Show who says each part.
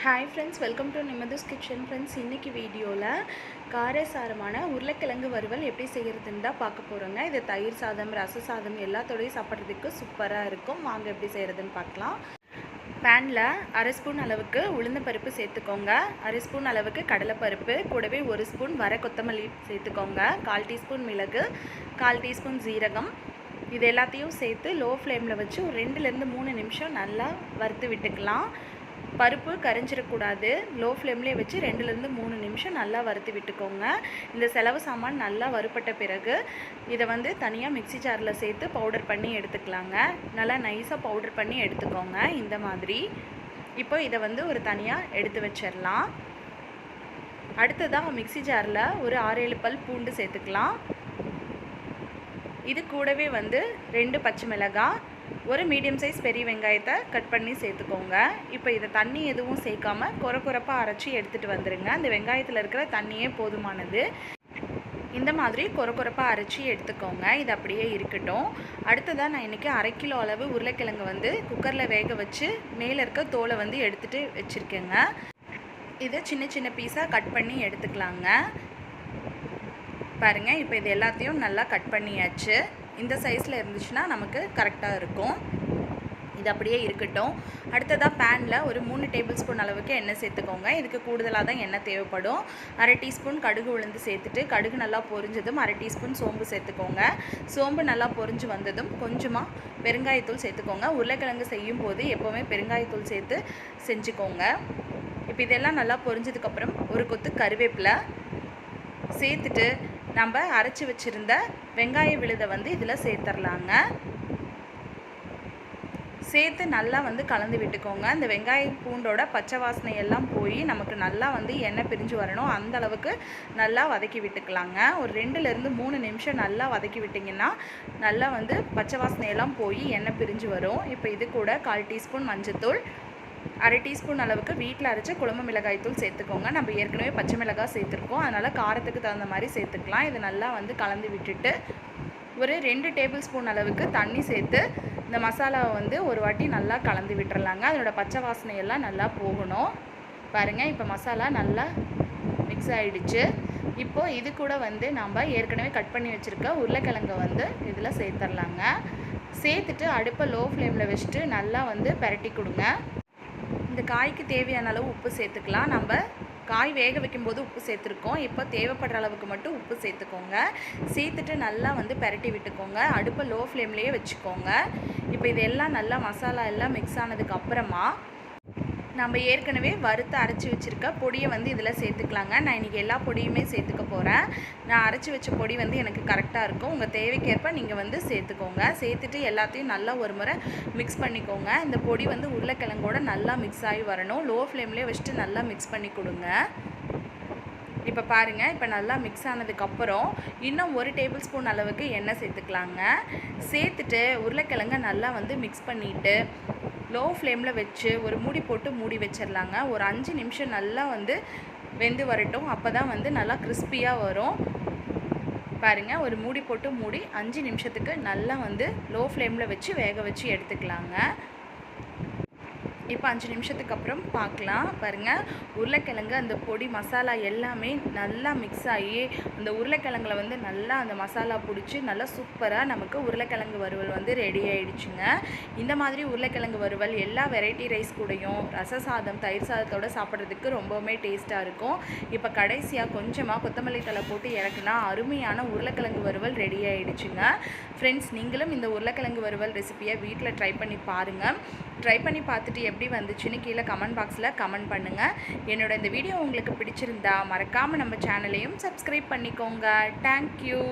Speaker 1: Hi friends, welcome to Nimmadhu's kitchen. Friends, இன்றைக்கி வீடியோவில் காரசாரமான உருளைக்கிழங்கு வறுவல் எப்படி செய்கிறதுன்னு தான் பார்க்க போகிறோங்க. இது தயிர் சாதம், ரச சாதம் எல்லாத்தோடையும் சாப்பிட்றதுக்கு சூப்பராக இருக்கும். வாங்க எப்படி செய்கிறதுன்னு பார்க்கலாம். பேனில் அரை ஸ்பூன் அளவுக்கு உளுந்தம்பருப்பு சேர்த்துக்கோங்க, அரை ஸ்பூன் அளவுக்கு கடலைப்பருப்பு, கூடவே ஒரு ஸ்பூன் வர கொத்தமல்லி சேர்த்துக்கோங்க, 1/4 டீஸ்பூன் மிளகு, 1/4 டீஸ்பூன் ஜீரகம். இது எல்லாத்தையும் சேர்த்து லோ ஃப்ளேமில் வச்சு ஒரு 2லேருந்து 3 நிமிஷம் நல்லா வறுத்து விட்டுக்கலாம். பருப்பு கரைஞ்சிடக்கூடாது. லோ ஃப்ளேம்லேயே வச்சு 2லேருந்து 3 நிமிஷம் நல்லா வறுத்து விட்டுக்கோங்க. இந்த செலவு சாமான் நல்லா வறுப்பட்ட பிறகு இதை தனியாக மிக்ஸி ஜாரில் சேர்த்து பவுடர் பண்ணி எடுத்துக்கலாங்க. நல்லா நைஸாக பவுடர் பண்ணி எடுத்துக்கோங்க இந்த மாதிரி. இப்போ இதை ஒரு தனியாக எடுத்து வச்சிடலாம். அடுத்ததாக மிக்ஸி ஜாரில் ஒரு 6-7 பல் பூண்டு சேர்த்துக்கலாம். இது கூடவே 2 பச்சை மிளகாய், ஒரு மீடியம் சைஸ் பெரிய வெங்காயத்தை கட் பண்ணி சேர்த்துக்கோங்க. இப்போ இதை தண்ணி எதுவும் சேர்க்காம குறப்பாக அரைச்சி எடுத்துகிட்டு வந்துடுங்க. அந்த வெங்காயத்தில் இருக்கிற தண்ணியே போதுமானது. இந்த மாதிரி குறப்பாக அரைச்சி எடுத்துக்கோங்க. இது அப்படியே இருக்கட்டும். அடுத்ததாக நான் இன்றைக்கி 1/2 கிலோ அளவு உருளைக்கிழங்கு குக்கரில் வேக வச்சு மேலே இருக்க தோலை எடுத்துகிட்டு வச்சுருக்கேங்க. இதை சின்ன சின்ன பீஸாக கட் பண்ணி எடுத்துக்கலாங்க. பாருங்கள், இப்போ இது எல்லாத்தையும் நல்லா கட் பண்ணியாச்சு. இந்த சைஸில் இருந்துச்சுன்னா நமக்கு கரெக்டாக இருக்கும். இது அப்படியே இருக்கட்டும். அடுத்ததாக பேனில் ஒரு 3 டேபிள் ஸ்பூன் அளவுக்கு எண்ணெய் சேர்த்துக்கோங்க. இதுக்கு கூடுதலாக தான் எண்ணெய் தேவைப்படும். 1/2 டீஸ்பூன் கடுகு உளுந்து சேர்த்துட்டு கடுகு நல்லா பொரிஞ்சதும் 1/2 டீஸ்பூன் சோம்பு சேர்த்துக்கோங்க. சோம்பு நல்லா பொரிஞ்சு வந்ததும் கொஞ்சமாக பெருங்காயத்தூள் சேர்த்துக்கோங்க. உருளைக்கிழங்கு செய்யும் போது எப்போவுமே பெருங்காயத்தூள் சேர்த்து செஞ்சுக்கோங்க. இப்போ இதெல்லாம் நல்லா பொரிஞ்சதுக்கப்புறம் ஒரு கொத்து கருவேப்பிலை சேர்த்துட்டு நம்ம அரைச்சி வச்சுருந்த வெங்காய விழுதை இதில் சேர்த்துடலாங்க. சேர்த்து நல்லா கலந்து விட்டுக்கோங்க. இந்த வெங்காய பூண்டோட பச்சை வாசனை எல்லாம் போய் நமக்கு நல்லா எண்ணெய் பிரிஞ்சு வரணும். அந்த அளவுக்கு நல்லா வதக்கி விட்டுக்கலாங்க. ஒரு 2லேருந்து 3 நிமிஷம் நல்லா வதக்கி விட்டிங்கன்னா நல்லா பச்சை வாசனையெல்லாம் போய் எண்ணெய் பிரிஞ்சு வரும். இப்போ இது கூட 1/4 டீஸ்பூன் மஞ்சத்தூள், 1/2 டீஸ்பூன் அளவுக்கு வீட்டில் அரைச்ச குழம்பு மிளகாய் தூள் சேர்த்துக்கோங்க. நம்ம ஏற்கனவே பச்சை மிளகாய் சேர்த்துருக்கோம், அதனால் காரத்துக்கு தகுந்த மாதிரி சேர்த்துக்கலாம். இது நல்லா கலந்து விட்டுட்டு ஒரு 2 டேபிள் ஸ்பூன் அளவுக்கு தண்ணி சேர்த்து இந்த மசாலாவை ஒரு வாட்டி நல்லா கலந்து விட்டுறலாங்க. அதனோட பச்சை வாசனையெல்லாம் நல்லா போகணும். பாருங்கள், இப்போ மசாலா நல்லா மிக்ஸ் ஆகிடுச்சு. இப்போது இது கூட நம்ம ஏற்கனவே கட் பண்ணி வச்சுருக்க உருளைக்கிழங்கை இதில் சேர்த்துடலாங்க. சேர்த்துட்டு அடுப்பை லோ ஃப்ளேமில் வச்சுட்டு நல்லா பரட்டி கொடுங்க. இந்த காய்க்கு தேவையான அளவு உப்பு சேர்த்துக்கலாம். நம்ம காய் வேக வைக்கும்போது உப்பு சேர்த்துருக்கோம். இப்போ தேவைப்படுற அளவுக்கு மட்டும் உப்பு சேர்த்துக்கோங்க. சேர்த்துட்டு நல்லா பரட்டி விட்டுக்கோங்க. அடுப்பை லோ ஃப்ளேம்லேயே வச்சுக்கோங்க. இப்போ இதெல்லாம் நல்லா மசாலா எல்லாம் மிக்ஸ் ஆனதுக்கு அப்புறமா நம்ம ஏற்கனவே வறுத்து அரைச்சி வச்சுருக்க பொடியை இதில் சேர்த்துக்கலாங்க. நான் இன்றைக்கி எல்லா பொடியுமே சேர்த்துக்க போகிறேன். நான் அரைச்சி வச்ச பொடி எனக்கு கரெக்டாக இருக்கும். உங்கள் தேவைக்கேற்ப நீங்கள் சேர்த்துக்கோங்க. சேர்த்துட்டு எல்லாத்தையும் நல்லா ஒரு முறை மிக்ஸ் பண்ணிக்கோங்க. இந்த பொடி உருளைக்கிழங்கோட நல்லா மிக்ஸ் ஆகி வரணும். லோ ஃப்ளேம்லேயே வச்சுட்டு நல்லா மிக்ஸ் பண்ணி கொடுங்க. இப்போ பாருங்கள், இப்போ நல்லா மிக்ஸ் ஆனதுக்கப்புறம் இன்னும் 1 டேபிள் ஸ்பூன் அளவுக்கு எண்ணெய் சேர்த்துக்கலாங்க. சேர்த்துட்டு உருளைக்கிழங்க நல்லா மிக்ஸ் பண்ணிவிட்டு லோ ஃப்ளேமில் வச்சு ஒரு மூடி போட்டு மூடி வச்சிடலாங்க. ஒரு 5 நிமிஷம் நல்லா வெந்து வரட்டும். அப்போ தான் நல்லா கிறிஸ்பியாக வரும். பாருங்கள், ஒரு மூடி போட்டு மூடி 5 நிமிஷத்துக்கு நல்லா லோ ஃப்ளேமில் வச்சு வேக வச்சு எடுத்துக்கலாங்க. இப்போ 5 நிமிஷத்துக்கு அப்புறம் பார்க்கலாம். பாருங்கள், உருளைக்கிழங்கு அந்த பொடி மசாலா எல்லாமே நல்லா மிக்ஸ் ஆகி அந்த உருளைக்கிழங்குல நல்லா அந்த மசாலா பிடிச்சி நல்லா சூப்பராக நமக்கு உருளைக்கிழங்கு வறுவல் ரெடி ஆகிடுச்சுங்க. இந்த மாதிரி உருளைக்கிழங்கு வறுவல் எல்லா வெரைட்டி ரைஸ் கூடயும் ரச சாதம், தயிர் சாதத்தோடு சாப்பிட்றதுக்கு ரொம்பவுமே டேஸ்ட்டாக இருக்கும். இப்போ கடைசியாக கொஞ்சமாக கொத்தமல்லி தழை போட்டு இறக்குனா அருமையான உருளைக்கிழங்கு வறுவல் ரெடி ஆகிடுச்சுங்க. ஃப்ரெண்ட்ஸ், நீங்களும் இந்த உருளைக்கிழங்கு வறுவல் ரெசிபியை வீட்டில் ட்ரை பண்ணி பாருங்கள். ட்ரை பண்ணி பார்த்துட்டு எப்படி வந்துச்சுன்னு கீழே கமெண்ட் பாக்ஸில் கமெண்ட் பண்ணுங்கள். என்னோட இந்த வீடியோ உங்களுக்கு பிடிச்சிருந்தா மறக்காமல் நம்ம சேனலையும் சப்ஸ்கிரைப் பண்ணிக்கோங்க. தேங்க்யூ.